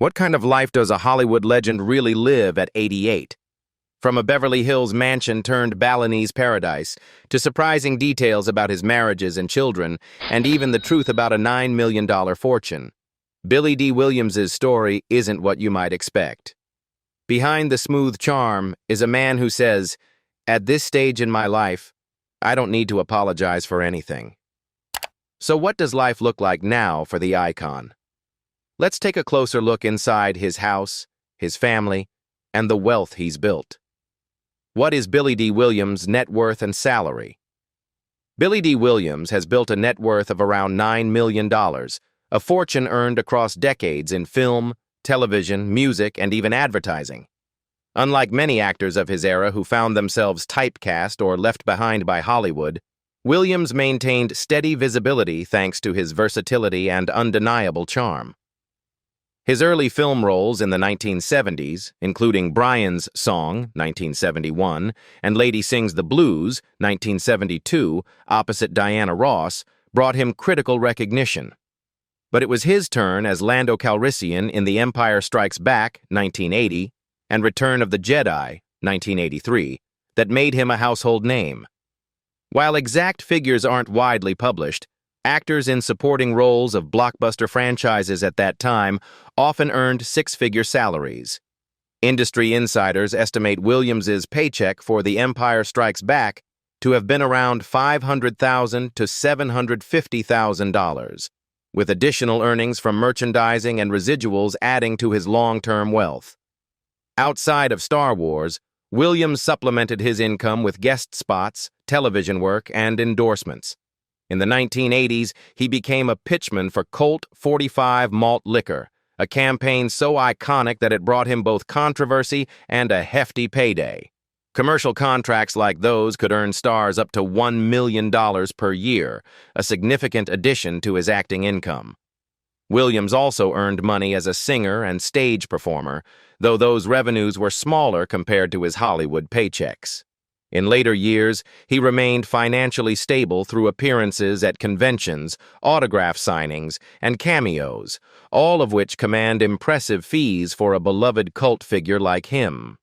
What kind of life does a Hollywood legend really live at 88? From a Beverly Hills mansion turned Balinese paradise, to surprising details about his marriages and children, and even the truth about a $9 million fortune, Billy Dee Williams' story isn't what you might expect. Behind the smooth charm is a man who says, "At this stage in my life, I don't need to apologize for anything." So what does life look like now for the icon? Let's take a closer look inside his house, his family, and the wealth he's built. What is Billy Dee Williams' net worth and salary? Billy Dee Williams has built a net worth of around $9 million, a fortune earned across decades in film, television, music, and even advertising. Unlike many actors of his era who found themselves typecast or left behind by Hollywood, Williams maintained steady visibility thanks to his versatility and undeniable charm. His early film roles in the 1970s, including Brian's Song, 1971, and Lady Sings the Blues, 1972, opposite Diana Ross, brought him critical recognition. But it was his turn as Lando Calrissian in The Empire Strikes Back, 1980, and Return of the Jedi, 1983, that made him a household name. While exact figures aren't widely published, actors in supporting roles of blockbuster franchises at that time often earned six-figure salaries. Industry insiders estimate Williams's paycheck for The Empire Strikes Back to have been around $500,000 to $750,000, with additional earnings from merchandising and residuals adding to his long-term wealth. Outside of Star Wars, Williams supplemented his income with guest spots, television work, and endorsements. In the 1980s, he became a pitchman for Colt 45 malt liquor, a campaign so iconic that it brought him both controversy and a hefty payday. Commercial contracts like those could earn stars up to $1 million per year, a significant addition to his acting income. Williams also earned money as a singer and stage performer, though those revenues were smaller compared to his Hollywood paychecks. In later years, he remained financially stable through appearances at conventions, autograph signings, and cameos, all of which command impressive fees for a beloved cult figure like him.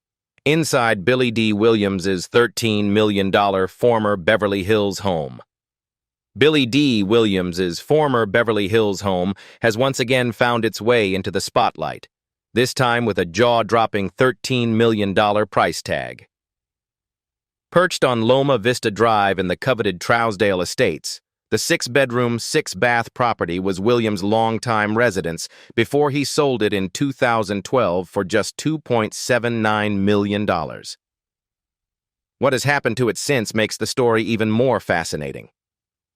Inside Billy Dee Williams' $13 million former Beverly Hills home. Billy Dee Williams' former Beverly Hills home has once again found its way into the spotlight, this time with a jaw-dropping $13 million price tag. Perched on Loma Vista Drive in the coveted Trousdale Estates, the six-bedroom, six-bath property was Williams' longtime residence before he sold it in 2012 for just $2.79 million. What has happened to it since makes the story even more fascinating.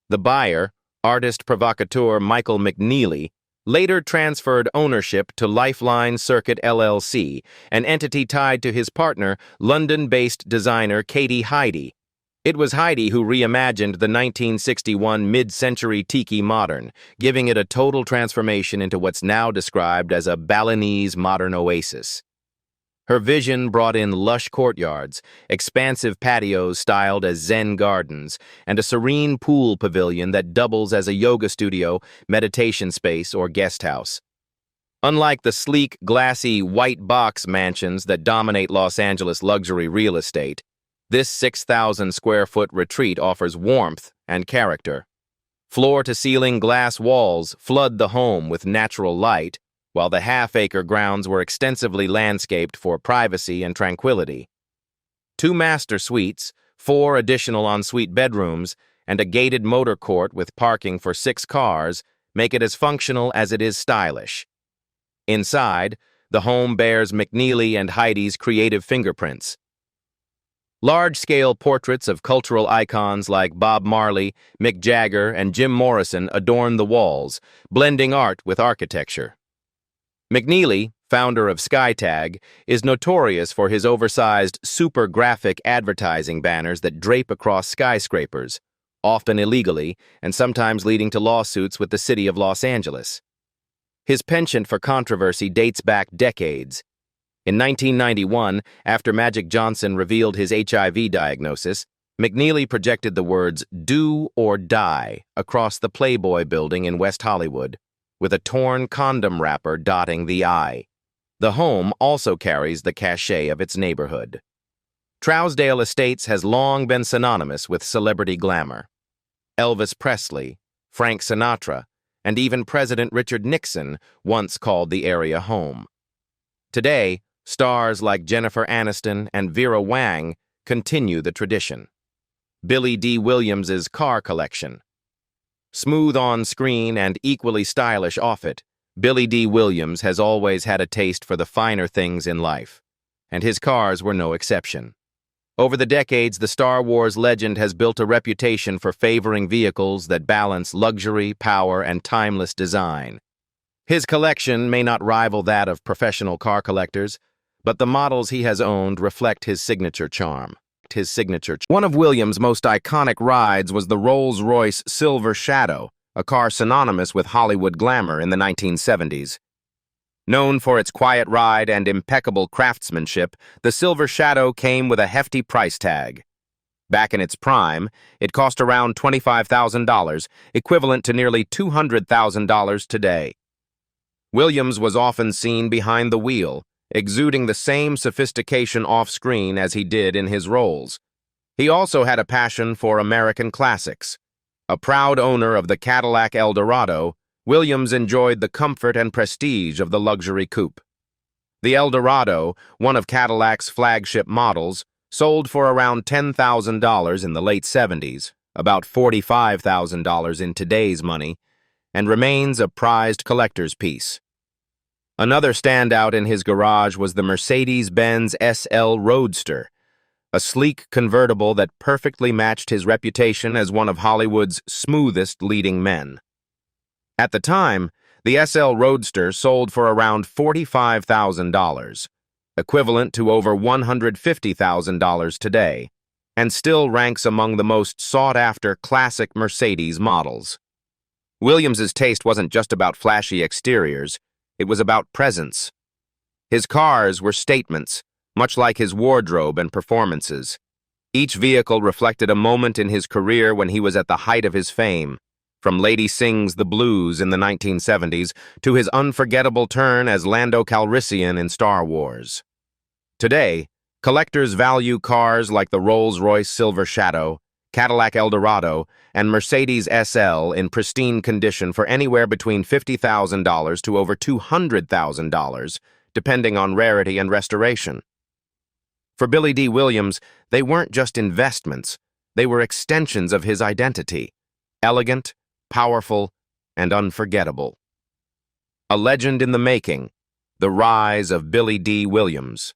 The buyer, artist provocateur Michael McNeely, later transferred ownership to Lifeline Circuit LLC, an entity tied to his partner, London-based designer Katie Heidi. It was Heidi who reimagined the 1961 mid-century tiki modern, giving it a total transformation into what's now described as a Balinese modern oasis. Her vision brought in lush courtyards, expansive patios styled as Zen gardens, and a serene pool pavilion that doubles as a yoga studio, meditation space, or guest house. Unlike the sleek, glassy, white box mansions that dominate Los Angeles luxury real estate, this 6,000-square-foot retreat offers warmth and character. Floor-to-ceiling glass walls flood the home with natural light, while the half-acre grounds were extensively landscaped for privacy and tranquility. 2 master suites, 4 additional ensuite bedrooms, and a gated motor court with parking for 6 cars make it as functional as it is stylish. Inside, the home bears McNeely and Heidi's creative fingerprints. Large-scale portraits of cultural icons like Bob Marley, Mick Jagger, and Jim Morrison adorn the walls, blending art with architecture. McNeely, founder of SkyTag, is notorious for his oversized, super graphic advertising banners that drape across skyscrapers, often illegally, and sometimes leading to lawsuits with the city of Los Angeles. His penchant for controversy dates back decades. In 1991, after Magic Johnson revealed his HIV diagnosis, McNeely projected the words "Do or Die" across the Playboy building in West Hollywood, with a torn condom wrapper dotting the I. The home also carries the cachet of its neighborhood. Trousdale Estates has long been synonymous with celebrity glamour. Elvis Presley, Frank Sinatra, and even President Richard Nixon once called the area home. Today, stars like Jennifer Aniston and Vera Wang continue the tradition. Billy D. Williams's car collection. Smooth on screen and equally stylish off it, Billy D. Williams has always had a taste for the finer things in life, and his cars were no exception. Over the decades, the Star Wars legend has built a reputation for favoring vehicles that balance luxury, power, and timeless design. His collection may not rival that of professional car collectors, but the models he has owned reflect his signature charm. One of Williams' most iconic rides was the Rolls-Royce Silver Shadow, a car synonymous with Hollywood glamour in the 1970s. Known for its quiet ride and impeccable craftsmanship, the Silver Shadow came with a hefty price tag. Back in its prime, it cost around $25,000, equivalent to nearly $200,000 today. Williams was often seen behind the wheel, exuding the same sophistication off-screen as he did in his roles. He also had a passion for American classics. A proud owner of the Cadillac Eldorado, Williams enjoyed the comfort and prestige of the luxury coupe. The Eldorado, one of Cadillac's flagship models, sold for around $10,000 in the late 70s, about $45,000 in today's money, and remains a prized collector's piece. Another standout in his garage was the Mercedes-Benz SL Roadster, a sleek convertible that perfectly matched his reputation as one of Hollywood's smoothest leading men. At the time, the SL Roadster sold for around $45,000, equivalent to over $150,000 today, and still ranks among the most sought-after classic Mercedes models. Williams's taste wasn't just about flashy exteriors, it was about presence. His cars were statements, much like his wardrobe and performances. Each vehicle reflected a moment in his career when he was at the height of his fame, from Lady Sings the Blues in the 1970s to his unforgettable turn as Lando Calrissian in Star Wars. Today, collectors value cars like the Rolls-Royce Silver Shadow, Cadillac Eldorado, and Mercedes SL in pristine condition for anywhere between $50,000 to over $200,000, depending on rarity and restoration. For Billy D. Williams, they weren't just investments, they were extensions of his identity. Elegant, powerful, and unforgettable. A legend in the making, the rise of Billy D. Williams.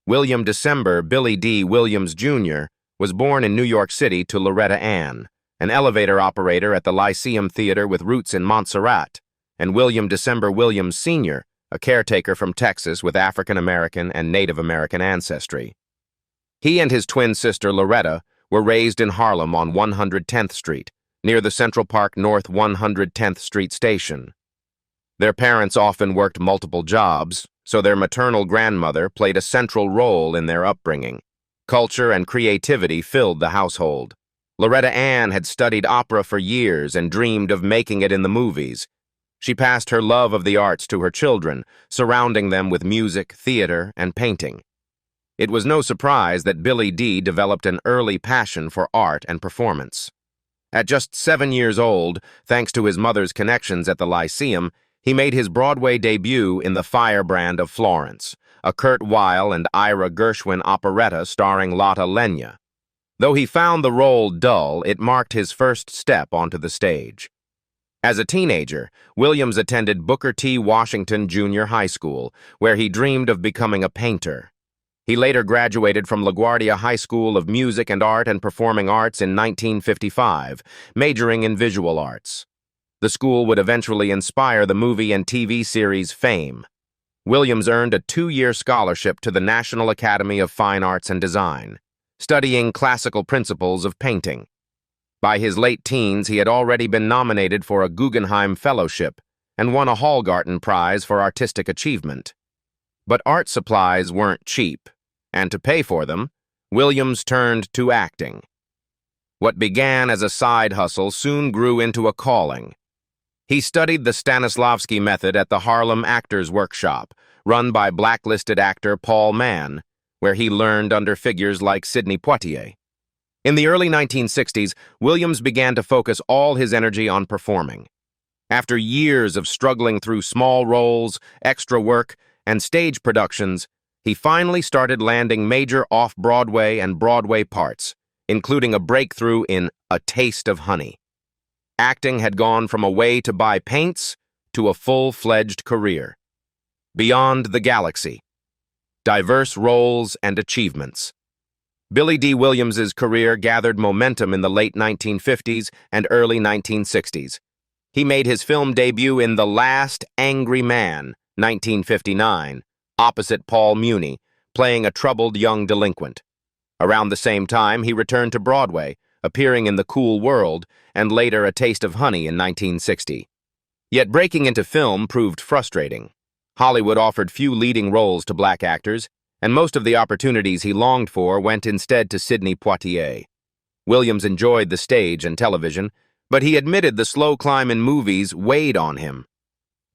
William December Billy D. Williams, Jr. was born in New York City to Loretta Ann, an elevator operator at the Lyceum Theater with roots in Montserrat, and William December Williams, Sr., a caretaker from Texas with African American and Native American ancestry. He and his twin sister Loretta were raised in Harlem on 110th Street, near the Central Park North 110th Street station. Their parents often worked multiple jobs, so their maternal grandmother played a central role in their upbringing. Culture and creativity filled the household. Loretta Ann had studied opera for years and dreamed of making it in the movies. She passed her love of the arts to her children, surrounding them with music, theater, and painting. It was no surprise that Billy D. developed an early passion for art and performance. At just 7 years old, thanks to his mother's connections at the Lyceum, he made his Broadway debut in The Firebrand of Florence, a Kurt Weill and Ira Gershwin operetta starring Lotte Lenya. Though he found the role dull, it marked his first step onto the stage. As a teenager, Williams attended Booker T. Washington Junior High School, where he dreamed of becoming a painter. He later graduated from LaGuardia High School of Music and Art and Performing Arts in 1955, majoring in visual arts. The school would eventually inspire the movie and TV series Fame. Williams earned a 2-year scholarship to the National Academy of Fine Arts and Design, studying classical principles of painting. By his late teens, he had already been nominated for a Guggenheim Fellowship and won a Hallgarten Prize for Artistic Achievement. But art supplies weren't cheap, and to pay for them, Williams turned to acting. What began as a side hustle soon grew into a calling. He studied the Stanislavski method at the Harlem Actors Workshop, run by blacklisted actor Paul Mann, where he learned under figures like Sidney Poitier. In the early 1960s, Williams began to focus all his energy on performing. After years of struggling through small roles, extra work, and stage productions, he finally started landing major off-Broadway and Broadway parts, including a breakthrough in A Taste of Honey. Acting had gone from a way to buy paints to a full-fledged career. Beyond the Galaxy. Diverse roles and achievements. Billy Dee Williams's career gathered momentum in the late 1950s and early 1960s. He made his film debut in The Last Angry Man, 1959, opposite Paul Muni, playing a troubled young delinquent. Around the same time, he returned to Broadway, appearing in The Cool World, and later A Taste of Honey in 1960. Yet breaking into film proved frustrating. Hollywood offered few leading roles to black actors, and most of the opportunities he longed for went instead to Sidney Poitier. Williams enjoyed the stage and television, but he admitted the slow climb in movies weighed on him.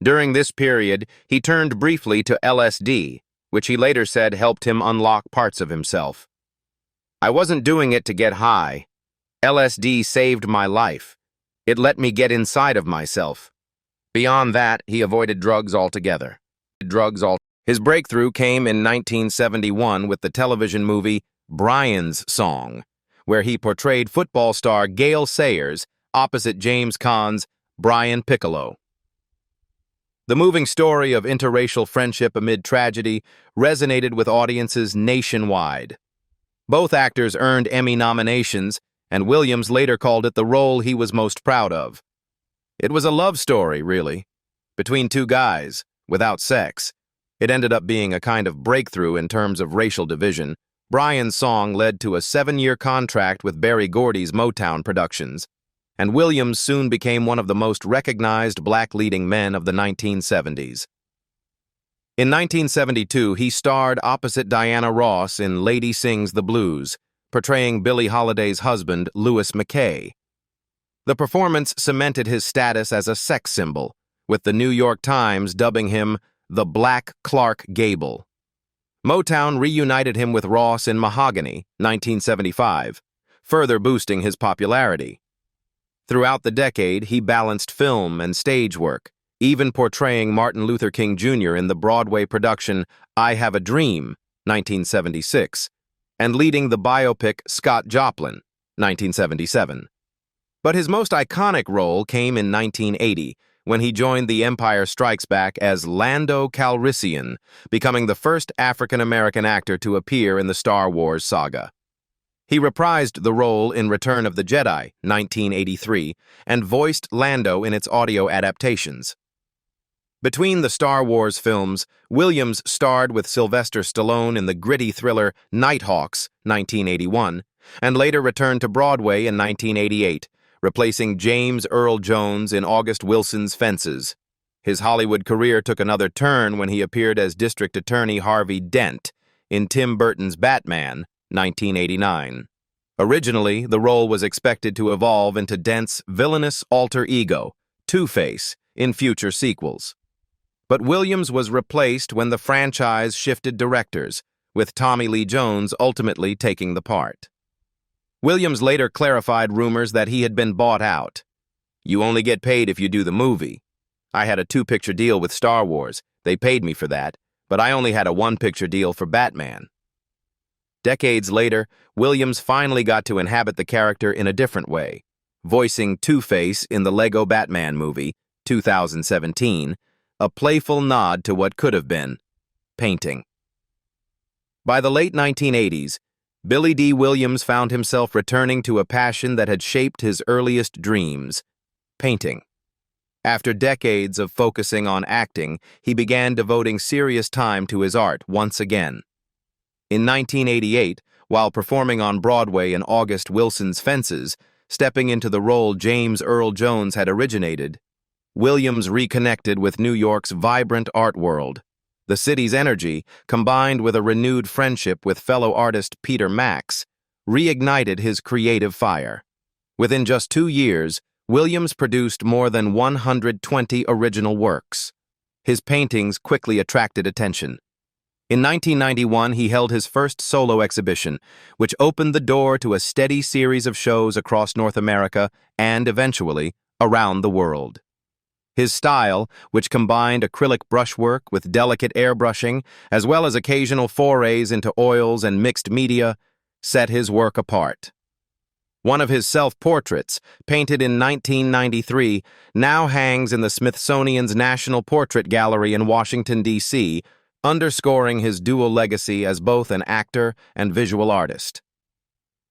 During this period, he turned briefly to LSD, which he later said helped him unlock parts of himself. "I wasn't doing it to get high. LSD saved my life. It let me get inside of myself." Beyond that, he avoided drugs altogether. His breakthrough came in 1971 with the television movie Brian's Song, where he portrayed football star Gale Sayers opposite James Caan's Brian Piccolo. The moving story of interracial friendship amid tragedy resonated with audiences nationwide. Both actors earned Emmy nominations, and Williams later called it the role he was most proud of. It was a love story, really, between two guys, without sex. It ended up being a kind of breakthrough in terms of racial division. Brian's Song led to a 7-year contract with Berry Gordy's Motown Productions, and Williams soon became one of the most recognized black leading men of the 1970s. In 1972, he starred opposite Diana Ross in Lady Sings the Blues, portraying Billie Holiday's husband, Louis McKay. The performance cemented his status as a sex symbol, with the New York Times dubbing him the Black Clark Gable. Motown reunited him with Ross in Mahogany, 1975, further boosting his popularity. Throughout the decade, he balanced film and stage work, even portraying Martin Luther King Jr. in the Broadway production I Have a Dream, 1976, and leading the biopic Scott Joplin, 1977. But his most iconic role came in 1980, when he joined The Empire Strikes Back as Lando Calrissian, becoming the first African-American actor to appear in the Star Wars saga. He reprised the role in Return of the Jedi, 1983, and voiced Lando in its audio adaptations. Between the Star Wars films, Williams starred with Sylvester Stallone in the gritty thriller Nighthawks, 1981, and later returned to Broadway in 1988, replacing James Earl Jones in August Wilson's Fences. His Hollywood career took another turn when he appeared as District Attorney Harvey Dent in Tim Burton's Batman, 1989. Originally, the role was expected to evolve into Dent's villainous alter ego, Two-Face, in future sequels. But Williams was replaced when the franchise shifted directors, with Tommy Lee Jones ultimately taking the part. Williams later clarified rumors that he had been bought out. "You only get paid if you do the movie. I had a 2-picture deal with Star Wars. They paid me for that, but I only had a 1-picture deal for Batman." Decades later, Williams finally got to inhabit the character in a different way, voicing Two-Face in the Lego Batman movie, 2017, a playful nod to what could have been painting. By the late 1980s, Billy Dee Williams found himself returning to a passion that had shaped his earliest dreams, painting. After decades of focusing on acting, he began devoting serious time to his art once again. In 1988, while performing on Broadway in August Wilson's Fences, stepping into the role James Earl Jones had originated, Williams reconnected with New York's vibrant art world. The city's energy, combined with a renewed friendship with fellow artist Peter Max, reignited his creative fire. Within just 2 years, Williams produced more than 120 original works. His paintings quickly attracted attention. In 1991, he held his first solo exhibition, which opened the door to a steady series of shows across North America and, eventually, around the world. His style, which combined acrylic brushwork with delicate airbrushing, as well as occasional forays into oils and mixed media, set his work apart. One of his self-portraits, painted in 1993, now hangs in the Smithsonian's National Portrait Gallery in Washington, D.C., underscoring his dual legacy as both an actor and visual artist.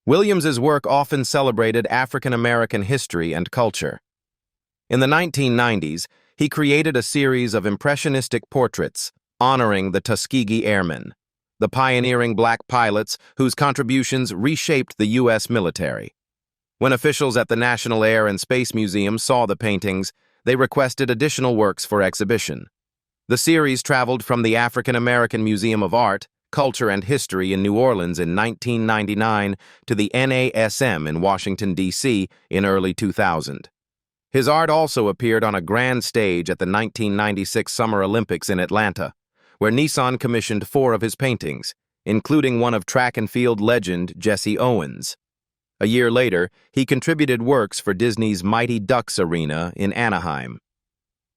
Williams's work often celebrated African American history and culture. In the 1990s, he created a series of impressionistic portraits honoring the Tuskegee Airmen, the pioneering black pilots whose contributions reshaped the U.S. military. When officials at the National Air and Space Museum saw the paintings, they requested additional works for exhibition. The series traveled from the African American Museum of Art, Culture, and History in New Orleans in 1999 to the NASM in Washington, D.C. in early 2000. His art also appeared on a grand stage at the 1996 Summer Olympics in Atlanta, where Nissan commissioned 4 of his paintings, including one of track and field legend Jesse Owens. A year later, he contributed works for Disney's Mighty Ducks Arena in Anaheim.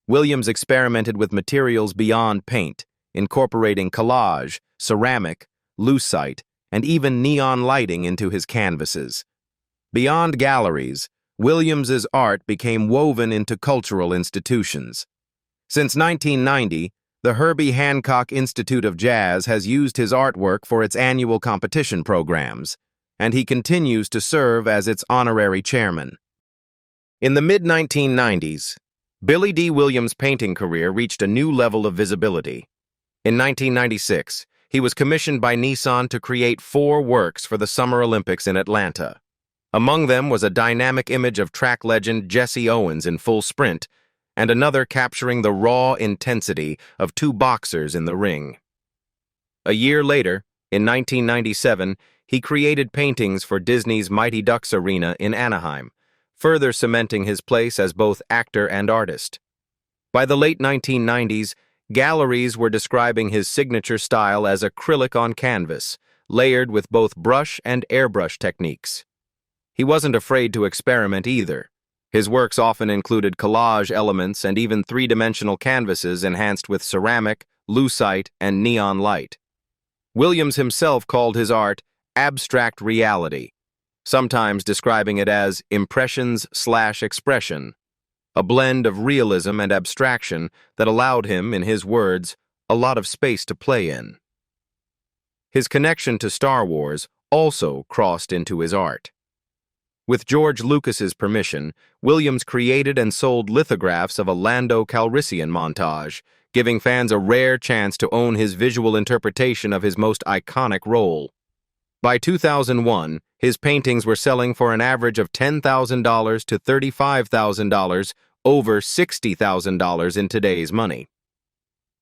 Williams experimented with materials beyond paint, incorporating collage, ceramic, lucite, and even neon lighting into his canvases. Beyond galleries, Williams's art became woven into cultural institutions. Since 1990, the Herbie Hancock Institute of Jazz has used his artwork for its annual competition programs, and he continues to serve as its honorary chairman. In the mid-1990s, Billy D. Williams' painting career reached a new level of visibility. In 1996, he was commissioned by Nissan to create 4 works for the Summer Olympics in Atlanta. Among them was a dynamic image of track legend Jesse Owens in full sprint, and another capturing the raw intensity of 2 boxers in the ring. A year later, in 1997, he created paintings for Disney's Mighty Ducks Arena in Anaheim, further cementing his place as both actor and artist. By the late 1990s, galleries were describing his signature style as acrylic on canvas, layered with both brush and airbrush techniques. He wasn't afraid to experiment either. His works often included collage elements and even 3-dimensional canvases enhanced with ceramic, lucite, and neon light. Williams himself called his art abstract reality, sometimes describing it as impressions/expression, a blend of realism and abstraction that allowed him, in his words, a lot of space to play in. His connection to Star Wars also crossed into his art. With George Lucas's permission, Williams created and sold lithographs of a Lando Calrissian montage, giving fans a rare chance to own his visual interpretation of his most iconic role. By 2001, his paintings were selling for an average of $10,000 to $35,000, over $60,000 in today's money.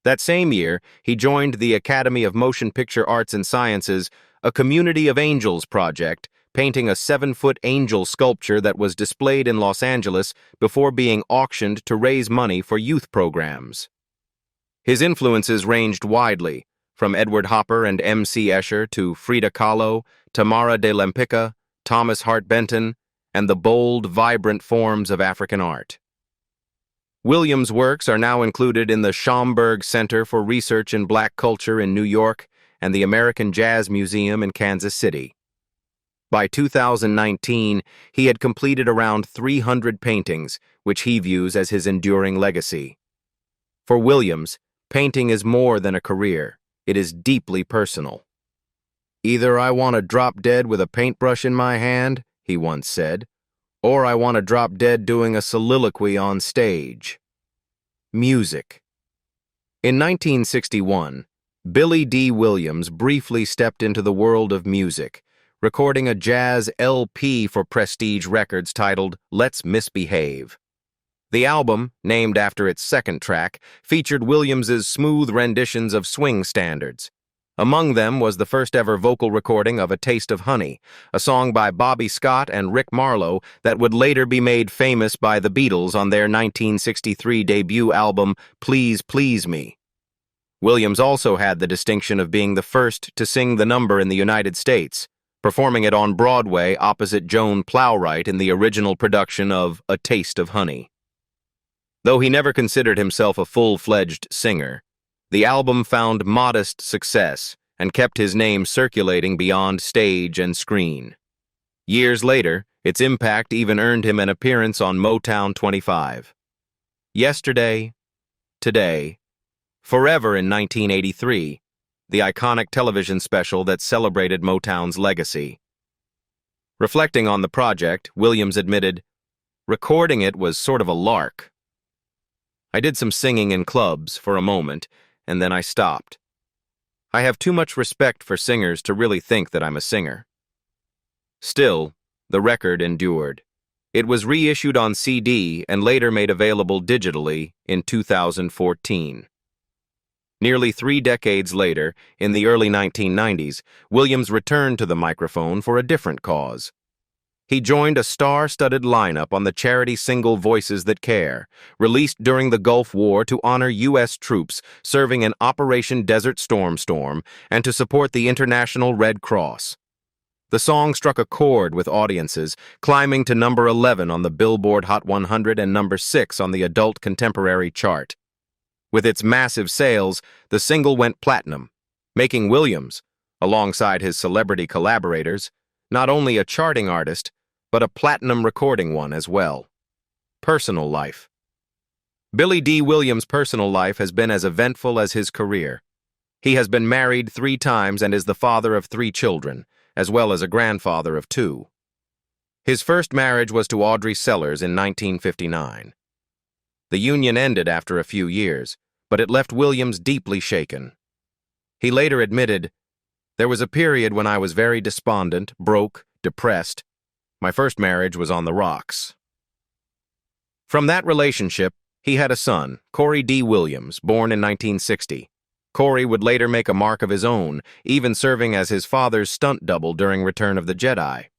That same year, he joined the Academy of Motion Picture Arts and Sciences, a Community of Angels project, painting a 7-foot angel sculpture that was displayed in Los Angeles before being auctioned to raise money for youth programs. His influences ranged widely, from Edward Hopper and M.C. Escher to Frida Kahlo, Tamara de Lempicka, Thomas Hart Benton, and the bold, vibrant forms of African art. Williams' works are now included in the Schomburg Center for Research in Black Culture in New York and the American Jazz Museum in Kansas City. By 2019, he had completed around 300 paintings, which he views as his enduring legacy. For Williams, painting is more than a career. It is deeply personal. "Either I want to drop dead with a paintbrush in my hand," he once said, "or I want to drop dead doing a soliloquy on stage." Music. In 1961, Billy D. Williams briefly stepped into the world of music, recording a jazz LP for Prestige Records titled Let's Misbehave. The album, named after its second track, featured Williams's smooth renditions of swing standards. Among them was the first-ever vocal recording of A Taste of Honey, a song by Bobby Scott and Rick Marlowe that would later be made famous by the Beatles on their 1963 debut album, Please Please Me. Williams also had the distinction of being the first to sing the number in the United States, performing it on Broadway opposite Joan Plowright in the original production of A Taste of Honey. Though he never considered himself a full-fledged singer, the album found modest success and kept his name circulating beyond stage and screen. Years later, its impact even earned him an appearance on Motown 25. Yesterday, Today, Forever in 1983, the iconic television special that celebrated Motown's legacy. Reflecting on the project, Williams admitted, "Recording it was sort of a lark. I did some singing in clubs for a moment, and then I stopped. I have too much respect for singers to really think that I'm a singer." Still, the record endured. It was reissued on CD and later made available digitally in 2014. Nearly 3 decades later, in the early 1990s, Williams returned to the microphone for a different cause. He joined a star-studded lineup on the charity single Voices That Care, released during the Gulf War to honor U.S. troops serving in Operation Desert Storm and to support the International Red Cross. The song struck a chord with audiences, climbing to number 11 on the Billboard Hot 100 and number 6 on the Adult Contemporary chart. With its massive sales, the single went platinum, making Williams, alongside his celebrity collaborators, not only a charting artist, but a platinum recording one as well. Personal life. Billy Dee Williams' personal life has been as eventful as his career. He has been married 3 times and is the father of 3 children, as well as a grandfather of 2. His first marriage was to Audrey Sellers in 1959. The union ended after a few years, but it left Williams deeply shaken. He later admitted, "There was a period when I was very despondent, broke, depressed. My first marriage was on the rocks." From that relationship, he had a son, Corey D. Williams, born in 1960. Corey would later make a mark of his own, even serving as his father's stunt double during Return of the Jedi.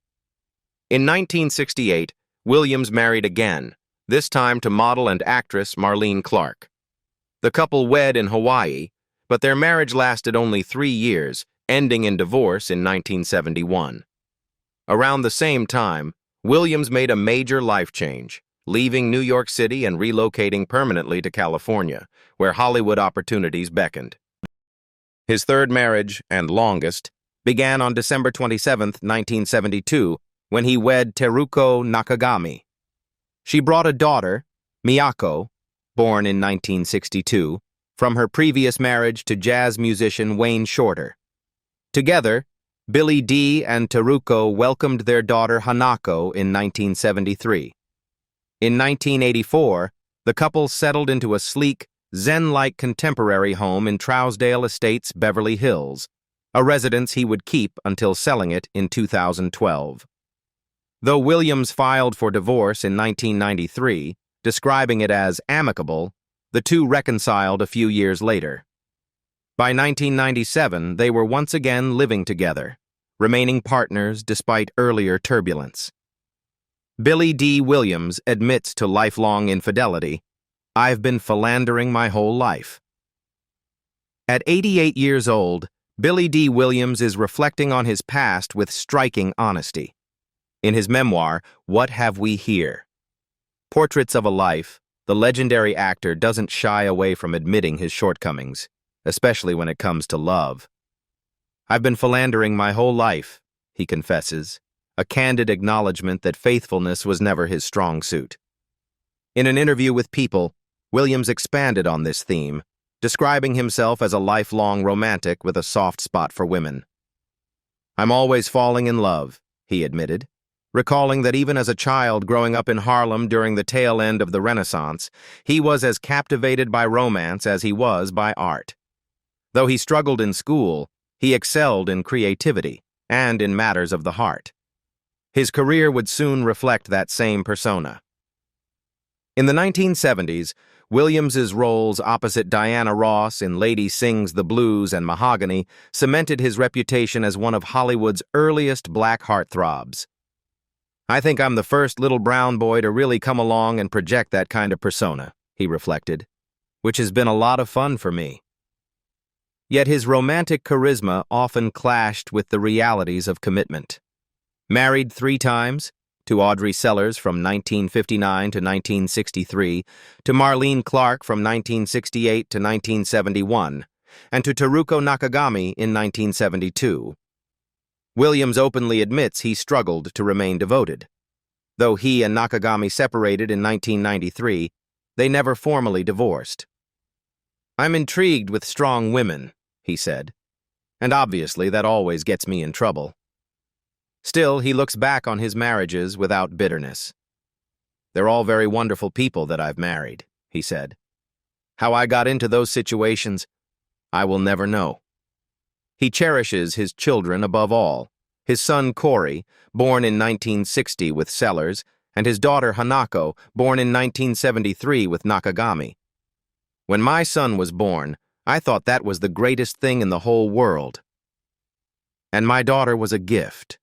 In 1968, Williams married again, this time to model and actress Marlene Clark. The couple wed in Hawaii, but their marriage lasted only 3 years, ending in divorce in 1971. Around the same time, Williams made a major life change, leaving New York City and relocating permanently to California, where Hollywood opportunities beckoned. His third marriage, and longest, began on December 27, 1972, when he wed Teruko Nakagami. She brought a daughter, Miyako, born in 1962, from her previous marriage to jazz musician Wayne Shorter. Together, Billy Dee and Teruko welcomed their daughter Hanako in 1973. In 1984, the couple settled into a sleek, Zen-like contemporary home in Trousdale Estates, Beverly Hills, a residence he would keep until selling it in 2012. Though Williams filed for divorce in 1993, describing it as amicable, the two reconciled a few years later. By 1997, they were once again living together, remaining partners despite earlier turbulence. Billy Dee Williams admits to lifelong infidelity. "I've been philandering my whole life." At 88 years old, Billy Dee Williams is reflecting on his past with striking honesty. In his memoir, What Have We Here? Portraits of a Life, the legendary actor doesn't shy away from admitting his shortcomings, especially when it comes to love. "I've been philandering my whole life," he confesses, a candid acknowledgement that faithfulness was never his strong suit. In an interview with People, Williams expanded on this theme, describing himself as a lifelong romantic with a soft spot for women. "I'm always falling in love," he admitted, recalling that even as a child growing up in Harlem during the tail end of the Renaissance, he was as captivated by romance as he was by art. Though he struggled in school, he excelled in creativity and in matters of the heart. His career would soon reflect that same persona. In the 1970s, Williams's roles opposite Diana Ross in Lady Sings the Blues and Mahogany cemented his reputation as one of Hollywood's earliest black heartthrobs. "I think I'm the first little brown boy to really come along and project that kind of persona," he reflected, "which has been a lot of fun for me." Yet his romantic charisma often clashed with the realities of commitment. Married 3 times, to Audrey Sellers from 1959 to 1963, to Marlene Clark from 1968 to 1971, and to Teruko Nakagami in 1972. Williams openly admits he struggled to remain devoted. Though he and Nakagami separated in 1993, they never formally divorced. "I'm intrigued with strong women," he said, "and obviously that always gets me in trouble." Still, he looks back on his marriages without bitterness. "They're all very wonderful people that I've married," he said. "How I got into those situations, I will never know." He cherishes his children above all, his son Corey, born in 1960 with Sellers, and his daughter Hanako, born in 1973 with Nakagami. "When my son was born, I thought that was the greatest thing in the whole world. And my daughter was a gift."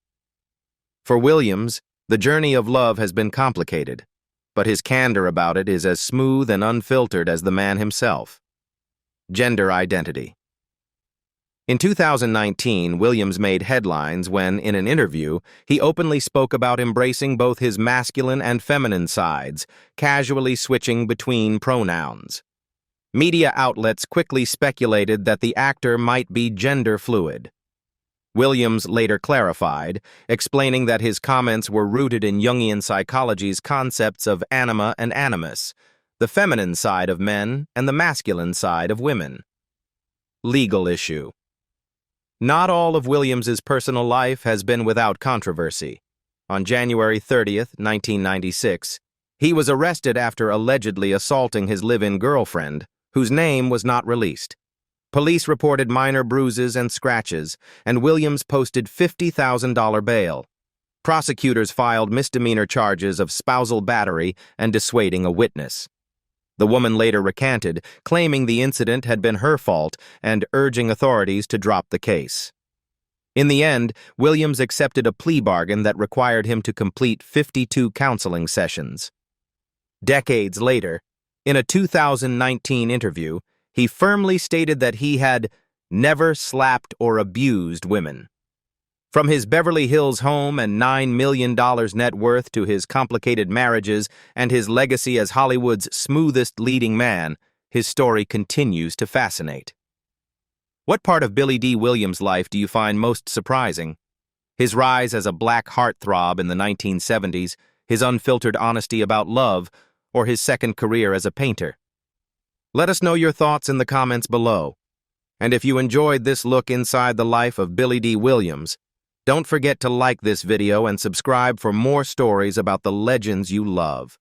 For Williams, the journey of love has been complicated, but his candor about it is as smooth and unfiltered as the man himself. Gender identity. In 2019, Williams made headlines when, in an interview, he openly spoke about embracing both his masculine and feminine sides, casually switching between pronouns. Media outlets quickly speculated that the actor might be gender fluid. Williams later clarified, explaining that his comments were rooted in Jungian psychology's concepts of anima and animus, the feminine side of men and the masculine side of women. Legal issue. Not all of Williams's personal life has been without controversy. On January 30th, 1996, he was arrested after allegedly assaulting his live-in girlfriend, whose name was not released. Police reported minor bruises and scratches, and Williams posted $50,000 bail. Prosecutors filed misdemeanor charges of spousal battery and dissuading a witness. The woman later recanted, claiming the incident had been her fault and urging authorities to drop the case. In the end, Williams accepted a plea bargain that required him to complete 52 counseling sessions. Decades later, in a 2019 interview, he firmly stated that he had never slapped or abused women. From his Beverly Hills home and $9 million net worth to his complicated marriages and his legacy as Hollywood's smoothest leading man, his story continues to fascinate. What part of Billy Dee Williams' life do you find most surprising? His rise as a black heartthrob in the 1970s, his unfiltered honesty about love, or his second career as a painter? Let us know your thoughts in the comments below. And if you enjoyed this look inside the life of Billy Dee Williams, don't forget to like this video and subscribe for more stories about the legends you love.